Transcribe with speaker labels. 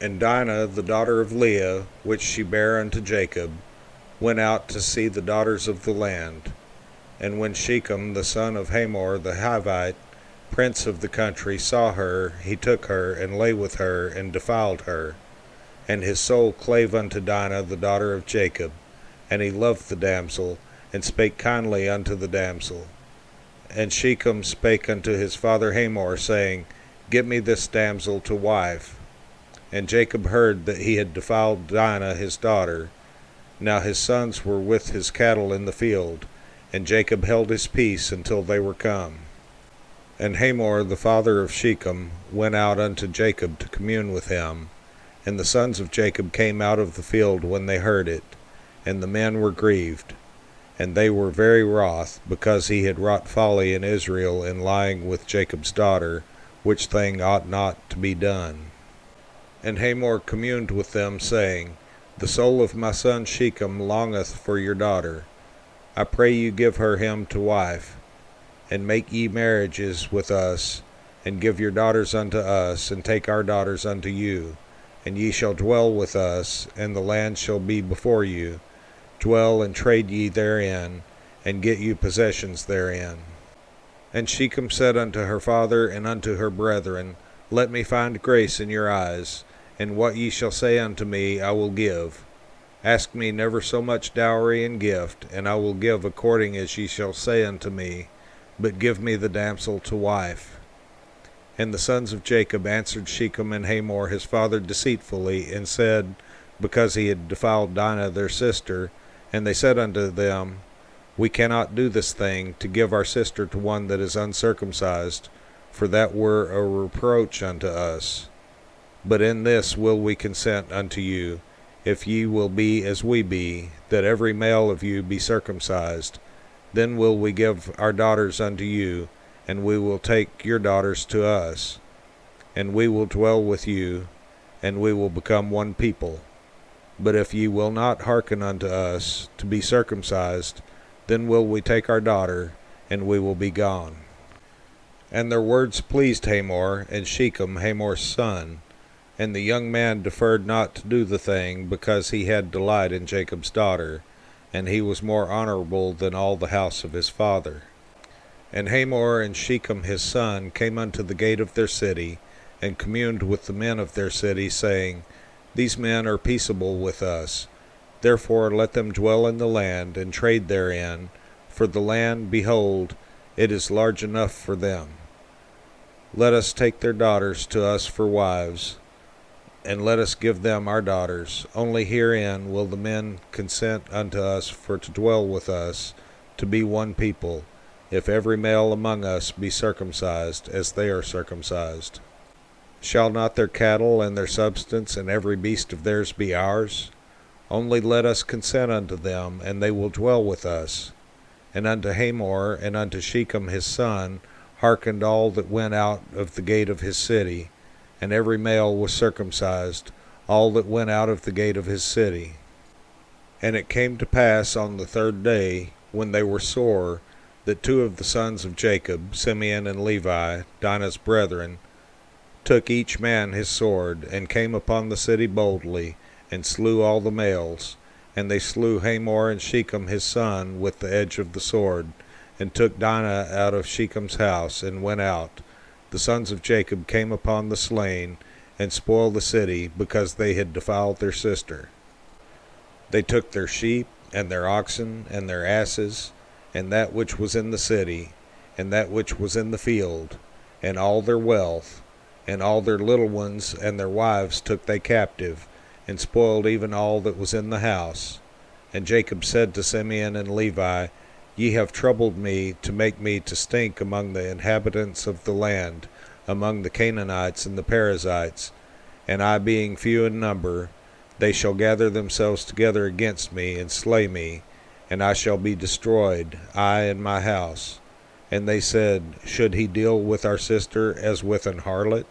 Speaker 1: And Dinah, the daughter of Leah, which she bare unto Jacob, went out to see the daughters of the land. And when Shechem the son of Hamor the Hivite, prince of the country, saw her, he took her, and lay with her, and defiled her. And his soul clave unto Dinah the daughter of Jacob, and he loved the damsel, and spake kindly unto the damsel. And Shechem spake unto his father Hamor, saying, Get me this damsel to wife. And Jacob heard that he had defiled Dinah his daughter. Now his sons were with his cattle in the field, and Jacob held his peace until they were come. And Hamor the father of Shechem went out unto Jacob to commune with him. And the sons of Jacob came out of the field when they heard it, and the men were grieved. And they were very wroth, because he had wrought folly in Israel in lying with Jacob's daughter, which thing ought not to be done. And Hamor communed with them, saying, The soul of my son Shechem longeth for your daughter. I pray you give her him to wife, and make ye marriages with us, and give your daughters unto us, and take our daughters unto you. And ye shall dwell with us, and the land shall be before you. Dwell and trade ye therein, and get you possessions therein. And Shechem said unto her father and unto her brethren, Let me find grace in your eyes, and what ye shall say unto me I will give. Ask me never so much dowry and gift, and I will give according as ye shall say unto me, but give me the damsel to wife. And the sons of Jacob answered Shechem and Hamor his father deceitfully, and said, because he had defiled Dinah their sister, and they said unto them, We cannot do this thing, to give our sister to one that is uncircumcised, for that were a reproach unto us. But in this will we consent unto you, if ye will be as we be, that every male of you be circumcised. Then will we give our daughters unto you, and we will take your daughters to us, and we will dwell with you, and we will become one people. But if ye will not hearken unto us, to be circumcised, then will we take our daughter, and we will be gone. And their words pleased Hamor and Shechem, Hamor's son, and the young man deferred not to do the thing, because he had delight in Jacob's daughter, and he was more honorable than all the house of his father. And Hamor and Shechem his son came unto the gate of their city, and communed with the men of their city, saying, These men are peaceable with us. Therefore let them dwell in the land, and trade therein, for the land, behold, it is large enough for them. Let us take their daughters to us for wives, and let us give them our daughters. Only herein will the men consent unto us for to dwell with us, to be one people, if every male among us be circumcised, as they are circumcised. Shall not their cattle and their substance and every beast of theirs be ours? Only let us consent unto them, and they will dwell with us. And unto Hamor and unto Shechem his son hearkened all that went out of the gate of his city, and every male was circumcised, all that went out of the gate of his city. And it came to pass on the third day, when they were sore, that two of the sons of Jacob, Simeon and Levi, Dinah's brethren, took each man his sword, and came upon the city boldly, and slew all the males. And they slew Hamor and Shechem his son with the edge of the sword, and took Dinah out of Shechem's house, and went out. The sons of Jacob came upon the slain, and spoiled the city, because they had defiled their sister. They took their sheep, and their oxen, and their asses, and that which was in the city, and that which was in the field, and all their wealth, and all their little ones and their wives took they captive, and spoiled even all that was in the house. And Jacob said to Simeon and Levi, Ye have troubled me to make me to stink among the inhabitants of the land, among the Canaanites and the Perizzites, and I being few in number, they shall gather themselves together against me, and slay me, and I shall be destroyed, I and my house. And they said, Should he deal with our sister as with an harlot?